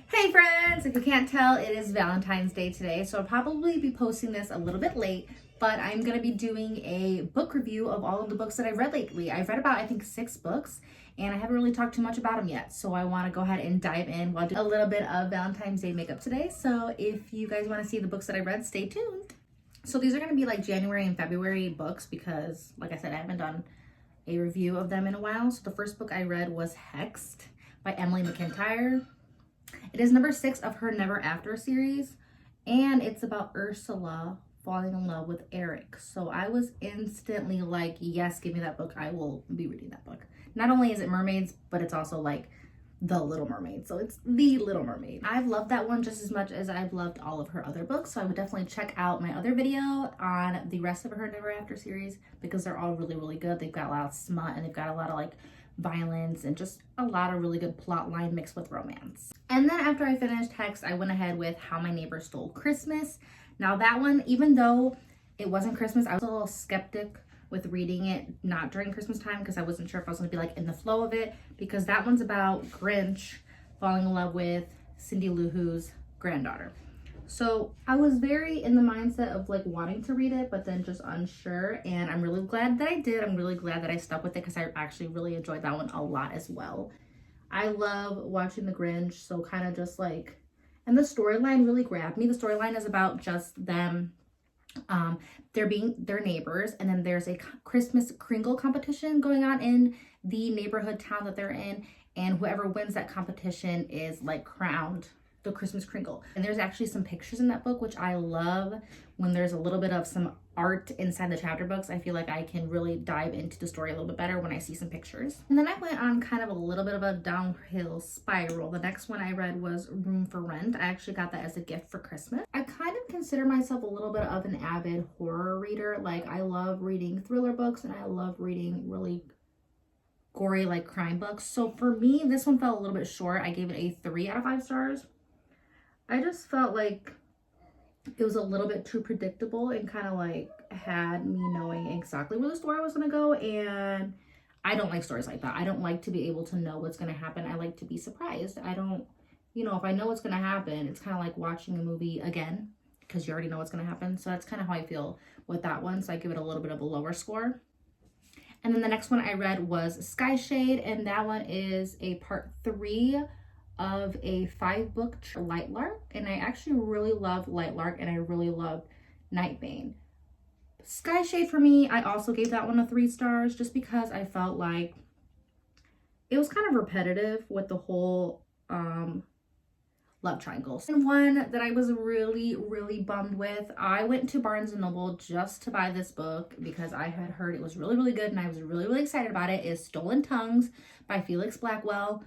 Hey friends, if you can't tell, it is Valentine's Day today, so I'll probably be posting this a little bit late, but I'm going to be doing a book review of all of the books that I've read lately. I've read about, I think, 6 books, and I haven't really talked too much about them yet, so I want to go ahead and dive in while doing a little bit of Valentine's Day makeup today. So if you guys want to see the books that I read, stay tuned. So these are going to be like January and February books because, like I said, I haven't done a review of them in a while. So the first book I read was Hexed by Emily McIntyre. It is number 6 of her Never After series, and it's about Ursula falling in love with Eric. So I was instantly like, yes, give me that book. I will be reading that book. Not only is it mermaids, but it's also like The Little Mermaid. So it's The Little Mermaid. I've loved that one just as much as I've loved all of her other books. So I would definitely check out my other video on the rest of her Never After series because they're all really, really good. They've got a lot of smut and they've got a lot of like violence and just a lot of really good plot line mixed with romance. And then after I finished Hex, I went ahead with How My Neighbor Stole Christmas. Now that one, even though it wasn't Christmas, I was a little skeptic with reading it not during Christmas time because I wasn't sure if I was going to be like in the flow of it, because that one's about Grinch falling in love with Cindy Lou Who's granddaughter. So I was very in the mindset of like wanting to read it, but then just unsure. And I'm really glad that I did. I'm really glad that I stuck with it because I actually really enjoyed that one a lot as well. I love watching the Grinch. So kind of just like, and the storyline really grabbed me. The storyline is about just them, they're neighbors. And then there's a Christmas Kringle competition going on in the neighborhood town that they're in. And whoever wins that competition is like crowned the Christmas Kringle. And there's actually some pictures in that book, which I love. When there's a little bit of some art inside the chapter books, I feel like I can really dive into the story a little bit better when I see some pictures. And then I went on kind of a little bit of a downhill spiral. The next one I read was Room for Rent. I actually got that as a gift for Christmas. I kind of consider myself a little bit of an avid horror reader. Like I love reading thriller books and I love reading really gory like crime books. So for me, this one fell a little bit short. I gave it a 3 out of 5 stars. I just felt like it was a little bit too predictable and kind of like had me knowing exactly where the story was going to go. And I don't like stories like that. I don't like to be able to know what's going to happen. I like to be surprised. I don't, if I know what's going to happen, it's kind of like watching a movie again because you already know what's going to happen. So that's kind of how I feel with that one. So I give it a little bit of a lower score. And then the next one I read was Sky Shade, and that one is a part 3 of a 5-book Light Lark, and I actually really love Light Lark and I really love Nightbane. Sky Shade for me, I also gave that one a 3 stars just because I felt like it was kind of repetitive with the whole love triangles. And one that I was really, really bummed with, I went to Barnes & Noble just to buy this book because I had heard it was really, really good and I was really, really excited about it, is Stolen Tongues by Felix Blackwell.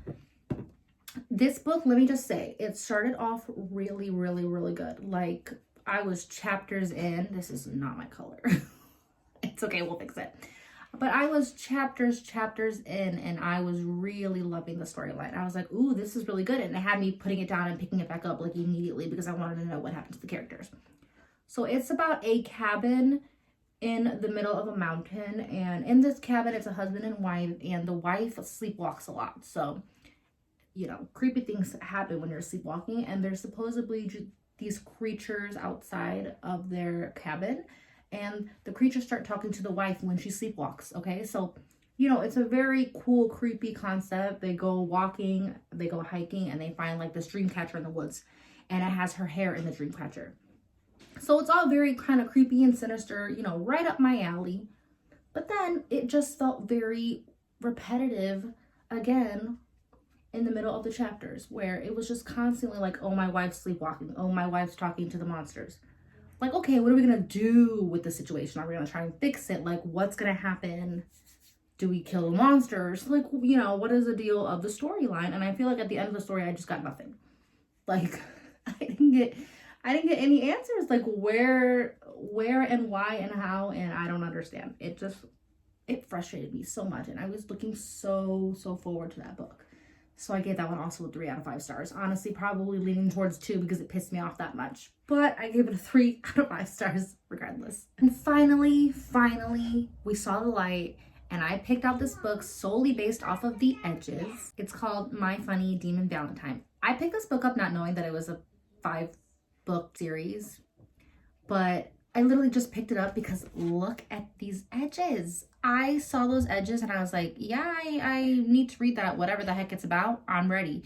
This book, let me just say, it started off really, really, really good. Like, I was chapters in. This is not my color. It's okay, we'll fix it. But I was chapters in, and I was really loving the storyline. I was like, ooh, this is really good. And it had me putting it down and picking it back up, like, immediately because I wanted to know what happened to the characters. So it's about a cabin in the middle of a mountain. And in this cabin, it's a husband and wife, and the wife sleepwalks a lot. So creepy things happen when you're sleepwalking, and there's supposedly these creatures outside of their cabin, and the creatures start talking to the wife when she sleepwalks. Okay, so it's a very cool, creepy concept. They go walking, they go hiking, and they find like this dream catcher in the woods, and it has her hair in the dream catcher. So it's all very kind of creepy and sinister, right up my alley. But then it just felt very repetitive again in the middle of the chapters, where it was just constantly like, oh, my wife's sleepwalking. Oh, my wife's talking to the monsters. Like, okay, what are we going to do with the situation? Are we going to try and fix it? Like, what's going to happen? Do we kill the monsters? Like, what is the deal of the storyline? And I feel like at the end of the story, I just got nothing. Like, I didn't get any answers. Like, where and why and how, and I don't understand. It frustrated me so much. And I was looking so forward to that book. So I gave that one also a 3 out of 5 stars. Honestly, probably leaning towards 2 because it pissed me off that much. But I gave it a 3 out of 5 stars regardless. And finally, we saw the light. and I picked out this book solely based off of the edges. It's called My Funny Demon Valentine. I picked this book up not knowing that it was a 5-book series, but I literally just picked it up because look at these edges. I saw those edges and I was like, yeah, I need to read that, whatever the heck it's about. I'm ready.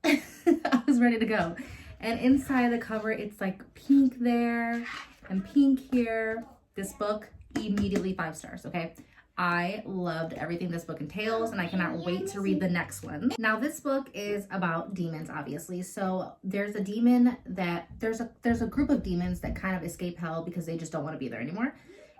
I was ready to go. And inside the cover, it's like pink there and pink here. This book, immediately 5 stars, okay? I loved everything this book entails, and I cannot wait to read the next one. Now, this book is about demons, obviously. So there's a demon that, there's a group of demons that kind of escape hell because they just don't want to be there anymore.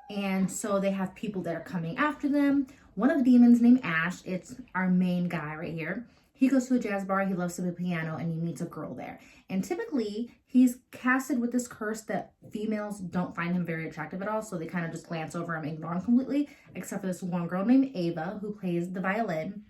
And so they have people that are coming after them. One of the demons named Ash, it's our main guy right here. He goes to a jazz bar, he loves to play piano, and he meets a girl there. And typically, he's casted with this curse that females don't find him very attractive at all, so they kind of just glance over him, ignore him completely, except for this one girl named Ava, who plays the violin.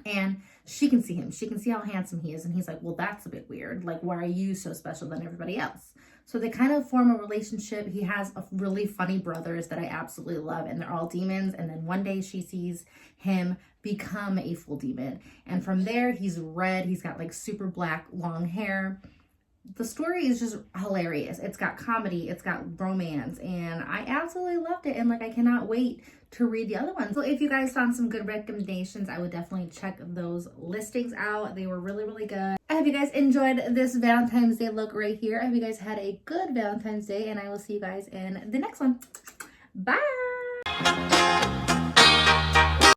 And she can see him. She can see how handsome he is. And he's like, well, that's a bit weird. Like, why are you so special than everybody else? So they kind of form a relationship. He has a really funny brothers that I absolutely love, and they're all demons. And then one day she sees him become a full demon. And from there, he's red. He's got like super black, long hair. The story is just hilarious. It's got comedy, it's got romance, and I absolutely loved it. And like, I cannot wait to read the other ones. So if you guys found some good recommendations, I would definitely check those listings out. They were really, really good. I hope you guys enjoyed this Valentine's Day look right here. I hope you guys had a good Valentine's Day, and I will see you guys in the next one. Bye.